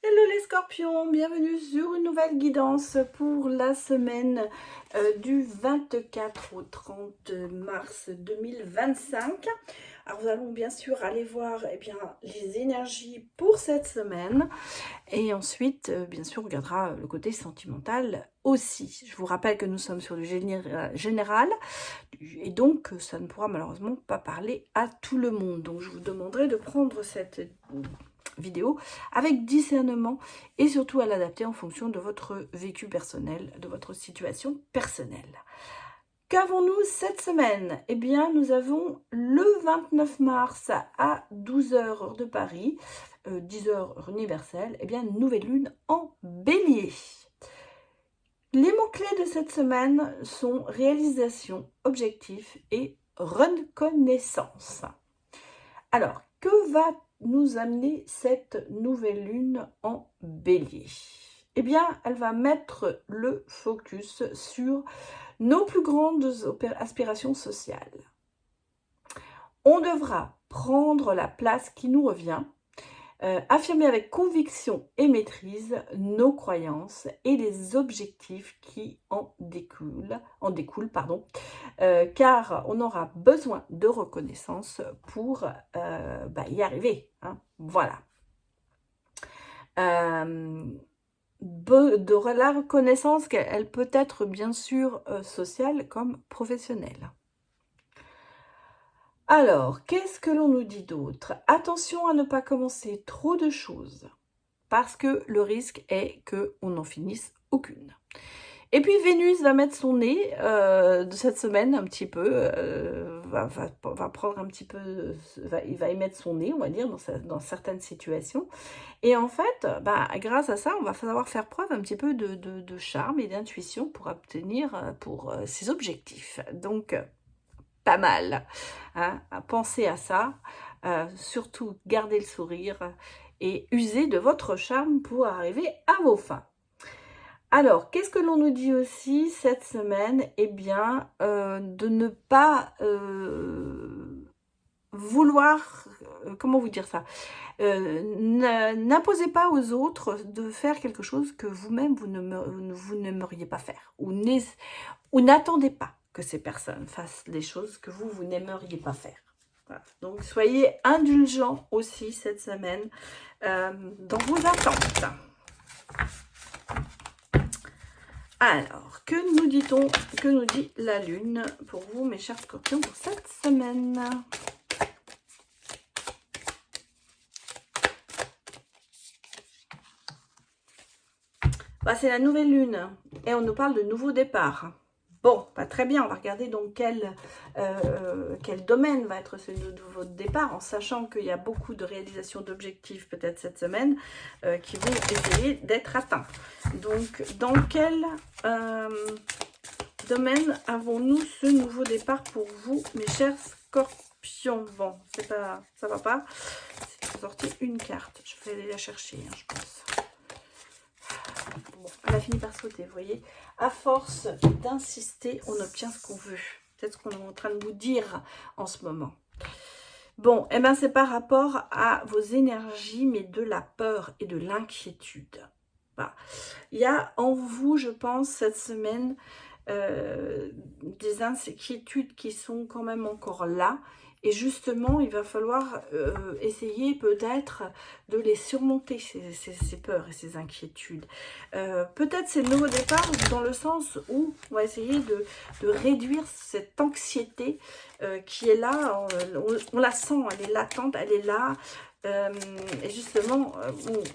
Hello les scorpions, bienvenue sur une nouvelle guidance pour la semaine du 24 au 30 mars 2025. Alors nous allons bien sûr aller voir les énergies pour cette semaine et ensuite bien sûr on regardera le côté sentimental aussi. Je vous rappelle que nous sommes sur du général et donc ça ne pourra malheureusement pas parler à tout le monde. Donc je vous demanderai de prendre cette vidéo avec discernement et surtout à l'adapter en fonction de votre vécu personnel, de votre situation personnelle. Qu'avons-nous cette semaine? Eh bien, nous avons le 29 mars à 12h heure de Paris, 10h heure universelle, eh bien, nouvelle lune en bélier. Les mots-clés de cette semaine sont réalisation, objectif et reconnaissance. Alors, que va nous amener cette nouvelle lune en bélier? Eh bien, elle va mettre le focus sur nos plus grandes aspirations sociales. On devra prendre la place qui nous revient, affirmer avec conviction et maîtrise nos croyances et les objectifs qui en découlent, car on aura besoin de reconnaissance pour y arriver. Hein, voilà. De la reconnaissance, elle peut être bien sûr sociale comme professionnelle. Alors, qu'est-ce que l'on nous dit d'autre? Attention à ne pas commencer trop de choses, parce que le risque est qu'on n'en finisse aucune. Et puis Vénus va mettre son nez de cette semaine un petit peu, va prendre un petit peu, il va y mettre son nez, on va dire, dans certaines situations. Et en fait, grâce à ça, on va savoir faire preuve un petit peu de charme et d'intuition pour obtenir pour ses objectifs. Donc, pas mal. Hein, pensez à ça. Surtout, gardez le sourire et usez de votre charme pour arriver à vos fins. Alors, qu'est-ce que l'on nous dit aussi cette semaine? Eh bien, de ne pas vouloir, comment vous dire ça? N'imposez pas aux autres de faire quelque chose que vous-même, vous n'aimeriez pas faire. Ou n'attendez pas que ces personnes fassent des choses que vous n'aimeriez pas faire. Voilà. Donc, soyez indulgents aussi cette semaine dans vos attentes. Alors, que nous dit-on, que nous dit la Lune pour vous, mes chers scorpions, pour cette semaine? C'est la nouvelle Lune et on nous parle de nouveau départ. Bon, très bien, on va regarder donc quel domaine va être ce nouveau départ, en sachant qu'il y a beaucoup de réalisations d'objectifs peut-être cette semaine qui vont essayer d'être atteints. Donc, dans quel domaine avons-nous ce nouveau départ pour vous, mes chers scorpions? Bon, ça va pas. J'ai sorti une carte, je vais aller la chercher, hein, je pense. Bon, elle a fini par sauter, vous voyez. À force d'insister, on obtient ce qu'on veut. C'est ce qu'on est en train de vous dire en ce moment. Bon, c'est par rapport à vos énergies, mais de la peur et de l'inquiétude. Voilà. Il y a en vous, je pense, cette semaine, des inquiétudes qui sont quand même encore là. Et justement, il va falloir essayer peut-être de les surmonter, ces peurs et ces inquiétudes. Peut-être c'est le nouveau départ dans le sens où on va essayer de réduire cette anxiété qui est là. On la sent, elle est latente, elle est là. Et justement,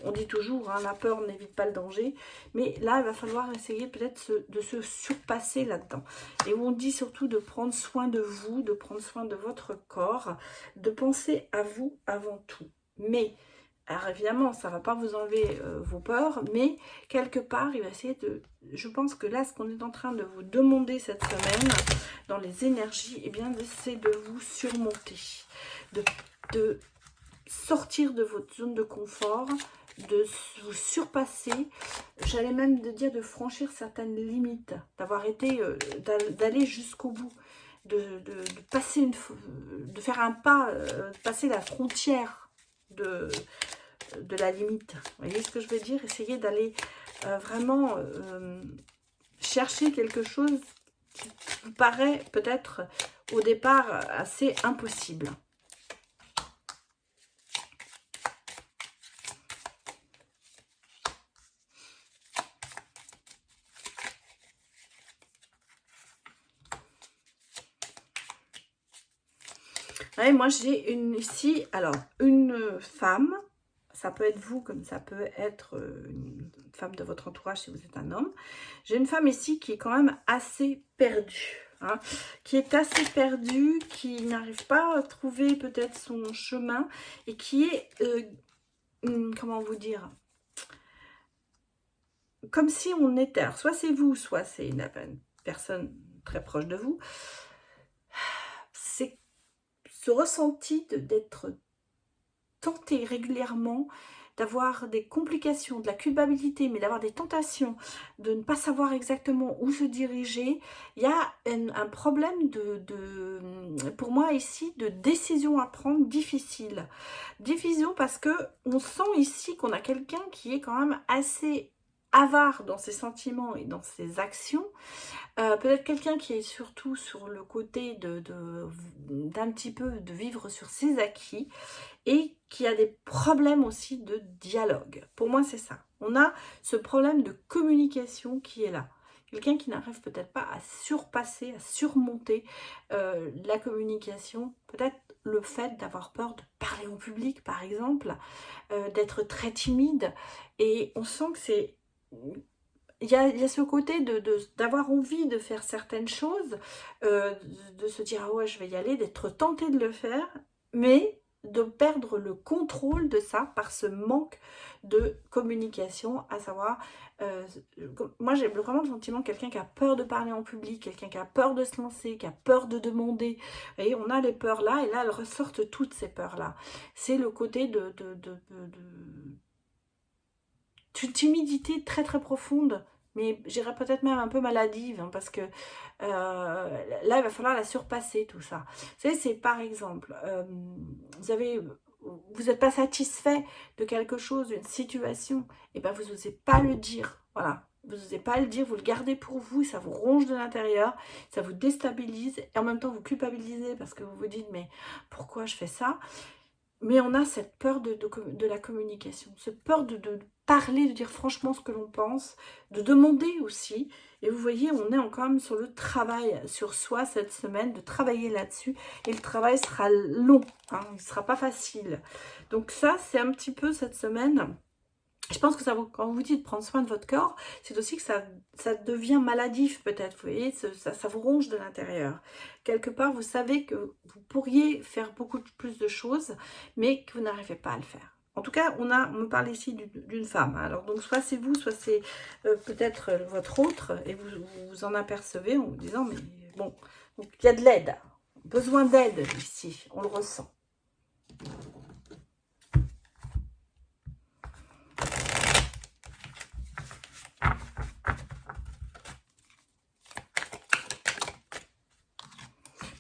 on dit toujours, hein, la peur n'évite pas le danger, mais là, il va falloir essayer peut-être de se surpasser là-dedans. Et on dit surtout de prendre soin de vous, de prendre soin de votre corps, de penser à vous avant tout. Mais, alors évidemment, ça ne va pas vous enlever vos peurs, mais quelque part, il va essayer de... Je pense que là, ce qu'on est en train de vous demander cette semaine, dans les énergies, eh bien, c'est de vous surmonter, de sortir de votre zone de confort, de vous surpasser, j'allais même dire de franchir certaines limites, d'avoir été, d'aller jusqu'au bout, de passer de faire un pas, passer la frontière de de la limite. Vous voyez ce que je veux dire? Essayez d'aller vraiment chercher quelque chose qui vous paraît peut-être au départ assez impossible. Ouais, moi j'ai ici, alors une femme, ça peut être vous comme ça peut être une femme de votre entourage si vous êtes un homme. J'ai une femme ici qui est quand même assez perdue, hein, qui est assez perdue, qui n'arrive pas à trouver peut-être son chemin et qui est, comment vous dire, comme si on était, alors soit c'est vous, soit c'est une personne très proche de vous, c'est ce ressenti d'être tenté régulièrement, d'avoir des complications, de la culpabilité, mais d'avoir des tentations, de ne pas savoir exactement où se diriger. Il y a un problème pour moi ici, de décision à prendre difficile. Difficile parce que on sent ici qu'on a quelqu'un qui est quand même assez avare dans ses sentiments et dans ses actions. Peut-être quelqu'un qui est surtout sur le côté d'un petit peu de vivre sur ses acquis et qui a des problèmes aussi de dialogue. Pour moi, c'est ça. On a ce problème de communication qui est là. Quelqu'un qui n'arrive peut-être pas à surpasser, à surmonter la communication. Peut-être le fait d'avoir peur de parler en public, par exemple, d'être très timide. Et on sent que c'est... Il y a ce côté d'avoir envie de faire certaines choses, de se dire « ah ouais, je vais y aller », d'être tenté de le faire, mais de perdre le contrôle de ça par ce manque de communication, à savoir, moi j'ai vraiment le sentiment de quelqu'un qui a peur de parler en public, quelqu'un qui a peur de se lancer, qui a peur de demander. Vous voyez, on a les peurs là, et là elles ressortent toutes ces peurs là. C'est le côté une timidité très très profonde, mais j'irais peut-être même un peu maladive, hein, parce que là il va falloir la surpasser tout ça. Vous savez, c'est par exemple, vous n'êtes pas satisfait de quelque chose, d'une situation, et ben vous n'osez pas le dire, voilà. Vous n'osez pas le dire, vous le gardez pour vous, ça vous ronge de l'intérieur, ça vous déstabilise, et en même temps vous culpabilisez parce que vous vous dites mais pourquoi je fais ça? Mais on a cette peur de la communication, cette peur de parler, de dire franchement ce que l'on pense, de demander aussi. Et vous voyez, on est quand même sur le travail sur soi cette semaine, de travailler là-dessus. Et le travail sera long, hein, il ne sera pas facile. Donc ça, c'est un petit peu cette semaine. Je pense que ça, quand on vous dit de prendre soin de votre corps, c'est aussi que ça devient maladif peut-être, vous voyez, ça vous ronge de l'intérieur. Quelque part, vous savez que vous pourriez faire beaucoup plus de choses, mais que vous n'arrivez pas à le faire. En tout cas, on me parle ici d'une femme. Alors, donc, soit c'est vous, soit c'est peut-être votre autre, et vous en apercevez en vous disant, mais bon, donc, il y a de l'aide, besoin d'aide ici, on le ressent.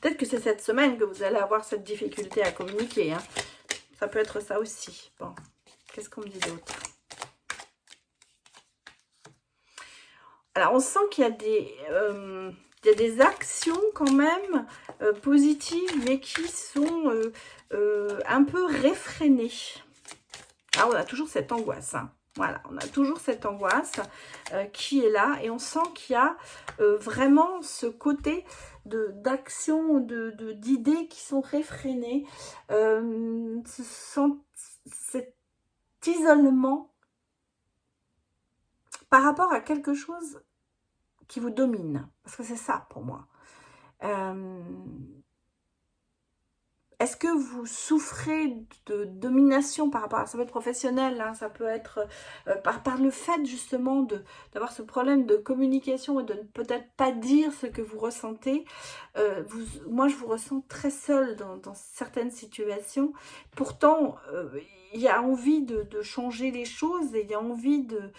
Peut-être que c'est cette semaine que vous allez avoir cette difficulté à communiquer. Hein. Ça peut être ça aussi. Bon, qu'est-ce qu'on me dit d'autre? Alors, on sent qu'il y a des actions quand même positives, mais qui sont un peu réfrénées. Ah, on a toujours cette angoisse. Hein. Voilà, on a toujours cette angoisse qui est là. Et on sent qu'il y a vraiment ce côté d'action, d'idées qui sont réfrénées. Cet isolement par rapport à quelque chose qui vous domine. Parce que c'est ça pour moi. Est-ce que vous souffrez de domination par rapport à ça peut être professionnel, hein, ça peut être par le fait justement d'avoir ce problème de communication et de ne peut-être pas dire ce que vous ressentez. Moi, je vous ressens très seule dans certaines situations. Pourtant, il y a envie de changer les choses et il y a envie de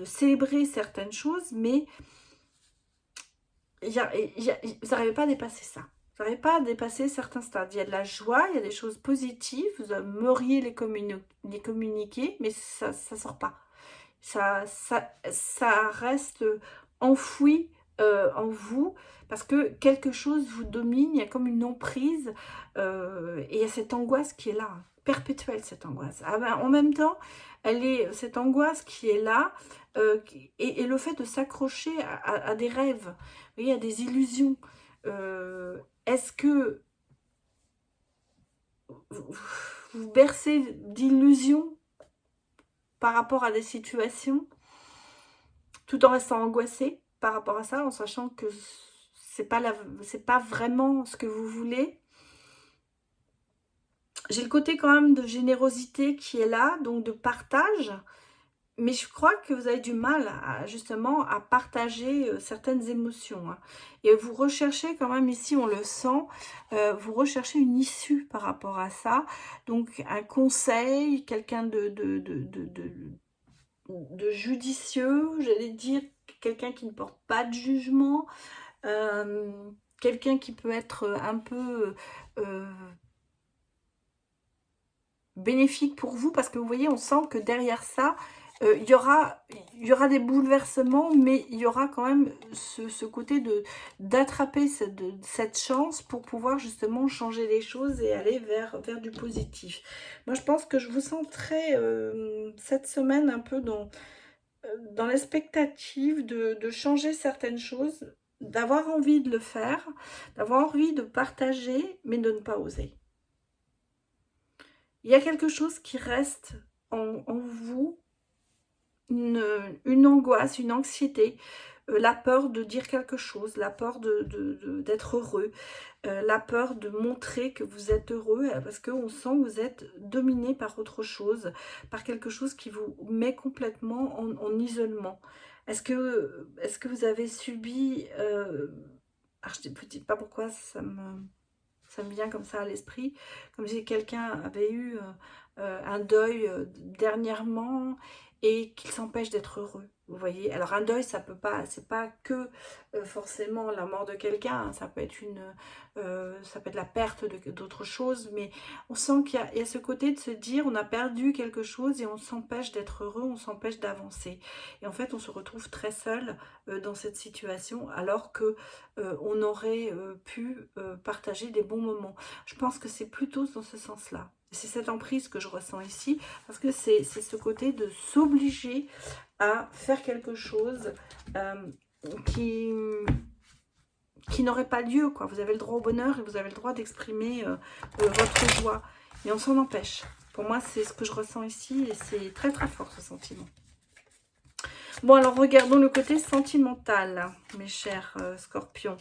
célébrer certaines choses, mais vous n'arrivez pas à dépasser ça. Vous n'arrivez pas à dépasser certains stades. Il y a de la joie, il y a des choses positives, vous aimeriez les communiquer, mais ça ne sort pas. Ça reste enfoui en vous, parce que quelque chose vous domine, il y a comme une emprise, et il y a cette angoisse qui est là, perpétuelle cette angoisse. Ah ben, en même temps, cette angoisse qui est là, et le fait de s'accrocher à des rêves, vous voyez, à des illusions. Est-ce que vous vous bercez d'illusions par rapport à des situations, tout en restant angoissé par rapport à ça, en sachant que c'est pas vraiment ce que vous voulez? J'ai le côté quand même de générosité qui est là, donc de partage, mais je crois que vous avez du mal justement à partager certaines émotions, hein. Et vous recherchez quand même ici, on le sent, vous recherchez une issue par rapport à ça, donc un conseil, quelqu'un de judicieux, j'allais dire, quelqu'un qui ne porte pas de jugement, quelqu'un qui peut être un peu bénéfique pour vous, parce que vous voyez, on sent que derrière ça, il y aura des bouleversements, mais il y aura quand même ce côté d'attraper cette chance pour pouvoir justement changer les choses et aller vers du positif. Moi, je pense que je vous sens très, cette semaine, un peu dans l'expectative de changer certaines choses, d'avoir envie de le faire, d'avoir envie de partager, mais de ne pas oser. Il y a quelque chose qui reste en vous, une angoisse, une anxiété, la peur de dire quelque chose, la peur d'être heureux, la peur de montrer que vous êtes heureux, parce qu'on sent que vous êtes dominé par autre chose, par quelque chose qui vous met complètement en isolement. Est-ce que vous avez subi... alors je ne vous dis pas pourquoi ça me vient comme ça à l'esprit, comme si quelqu'un avait eu un deuil dernièrement et qu'il s'empêche d'être heureux. Vous voyez, alors un deuil, ça peut pas, c'est pas que forcément la mort de quelqu'un, hein, ça peut être ça peut être la perte d'autre chose, mais on sent qu'il y a ce côté de se dire, on a perdu quelque chose et on s'empêche d'être heureux, on s'empêche d'avancer. Et en fait, on se retrouve très seul dans cette situation, alors que on aurait pu partager des bons moments. Je pense que c'est plutôt dans ce sens-là. C'est cette emprise que je ressens ici, parce que c'est ce côté de s'obliger à faire quelque chose qui n'aurait pas lieu, quoi. Vous avez le droit au bonheur et vous avez le droit d'exprimer votre joie. Et on s'en empêche. Pour moi, c'est ce que je ressens ici et c'est très très fort ce sentiment. Bon, alors regardons le côté sentimental, mes chers scorpions.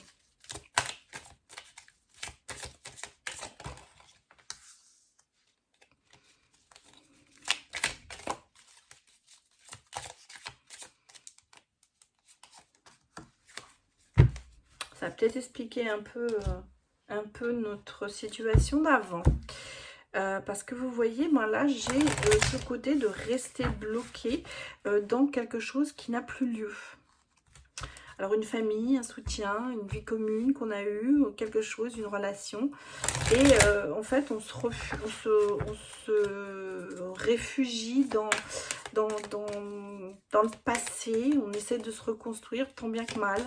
Ça va peut-être expliquer un peu notre situation d'avant. Parce que vous voyez, moi là, j'ai ce côté de rester bloqué dans quelque chose qui n'a plus lieu. Alors une famille, un soutien, une vie commune qu'on a eue, quelque chose, une relation. Et en fait, on se réfugie dans le passé. On essaie de se reconstruire tant bien que mal.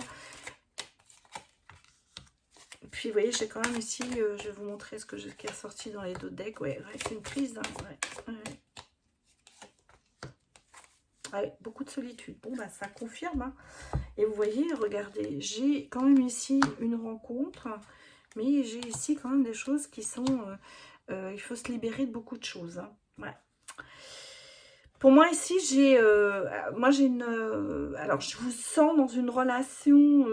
Puis, vous voyez, j'ai quand même ici, je vais vous montrer ce qui est ressorti dans les deux decks. Ouais, c'est une crise. Hein, ouais, beaucoup de solitude. Bon, bah, ça confirme. Hein. Et vous voyez, regardez, j'ai quand même ici une rencontre, mais j'ai ici quand même des choses qui sont... il faut se libérer de beaucoup de choses. Hein. Ouais. Pour moi, ici, j'ai alors, je vous sens dans une relation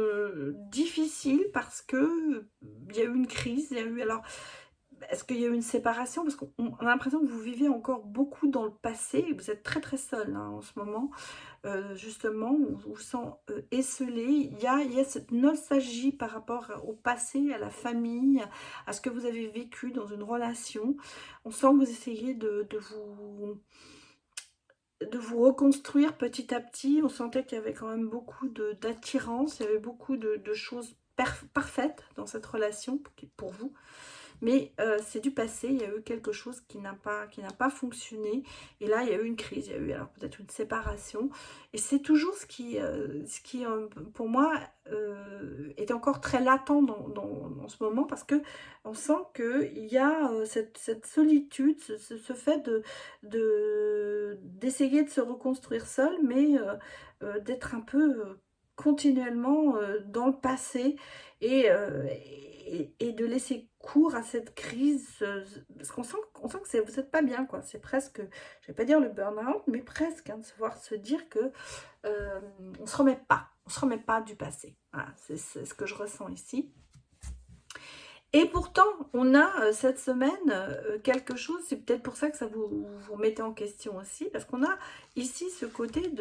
difficile parce que il y a eu une crise. Il y a eu, alors, est-ce qu'il y a eu une séparation? Parce qu'on a l'impression que vous vivez encore beaucoup dans le passé. Et vous êtes très, très seul hein, en ce moment. Justement, on vous sent esselé. Il y a cette nostalgie par rapport au passé, à la famille, à ce que vous avez vécu dans une relation. On sent que vous essayez de vous reconstruire petit à petit. On sentait qu'il y avait quand même beaucoup d'attirance, il y avait beaucoup de choses parfaite dans cette relation pour vous. Mais c'est du passé, il y a eu quelque chose qui n'a pas fonctionné. Et là, il y a eu une crise, il y a eu alors peut-être une séparation. Et c'est toujours ce qui pour moi, est encore très latent dans ce moment. Parce que on sent qu'il y a cette solitude, ce fait d'essayer de se reconstruire seul, mais d'être un peu continuellement dans le passé et de laisser cours à cette crise, parce qu'on sent que vous n'êtes pas bien, quoi. C'est presque, je vais pas dire le burn-out, mais presque, hein, de se dire que on se remet pas du passé. Voilà, c'est ce que je ressens ici. Et pourtant, on a cette semaine quelque chose, c'est peut-être pour ça que ça vous mettez en question aussi, parce qu'on a ici ce côté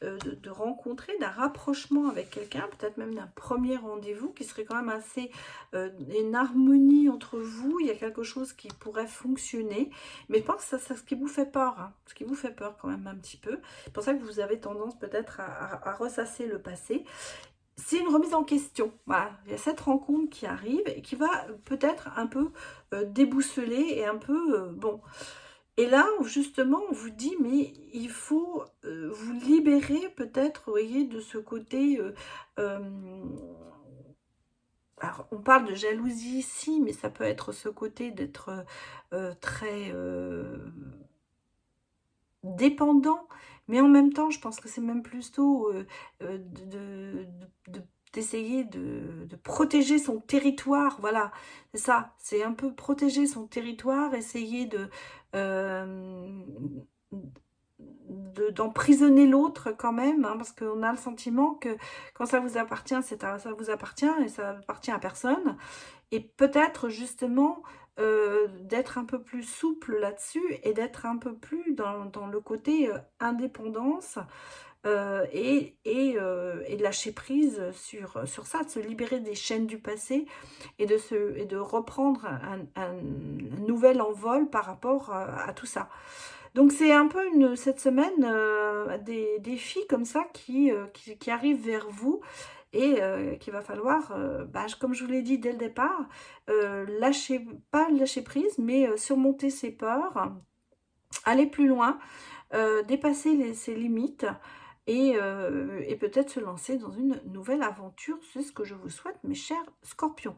de rencontrer, d'un rapprochement avec quelqu'un, peut-être même d'un premier rendez-vous, qui serait quand même assez une harmonie entre vous, il y a quelque chose qui pourrait fonctionner, mais je pense que c'est ce qui vous fait peur, hein, ce qui vous fait peur quand même un petit peu. C'est pour ça que vous avez tendance peut-être à ressasser le passé. C'est une remise en question. Voilà, il y a cette rencontre qui arrive et qui va peut-être un peu débousseler et un peu bon. Et là, justement, on vous dit, mais il faut vous libérer peut-être, vous voyez, de ce côté. Alors, on parle de jalousie ici, mais ça peut être ce côté d'être très dépendant, mais en même temps, je pense que c'est même plutôt d'essayer de protéger son territoire, voilà, c'est ça, c'est un peu protéger son territoire, essayer d'emprisonner l'autre quand même, hein, parce qu'on a le sentiment que quand ça vous appartient, ça vous appartient et ça appartient à personne. Et peut-être justement d'être un peu plus souple là-dessus et d'être un peu plus dans le côté indépendance et de lâcher prise sur ça, de se libérer des chaînes du passé et de reprendre un nouvel envol par rapport à tout ça. Donc c'est un peu cette semaine des filles comme ça qui arrivent vers vous et qu'il va falloir, comme je vous l'ai dit dès le départ, pas lâcher prise, mais surmonter ses peurs, aller plus loin, dépasser ses limites et peut-être se lancer dans une nouvelle aventure. C'est ce que je vous souhaite, mes chers scorpions.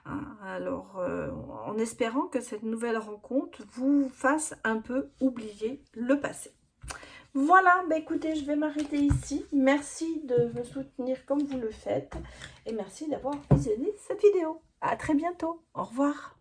Hein, alors, en espérant que cette nouvelle rencontre vous fasse un peu oublier le passé. Voilà, écoutez, je vais m'arrêter ici. Merci de me soutenir comme vous le faites. Et merci d'avoir visionné cette vidéo. À très bientôt. Au revoir.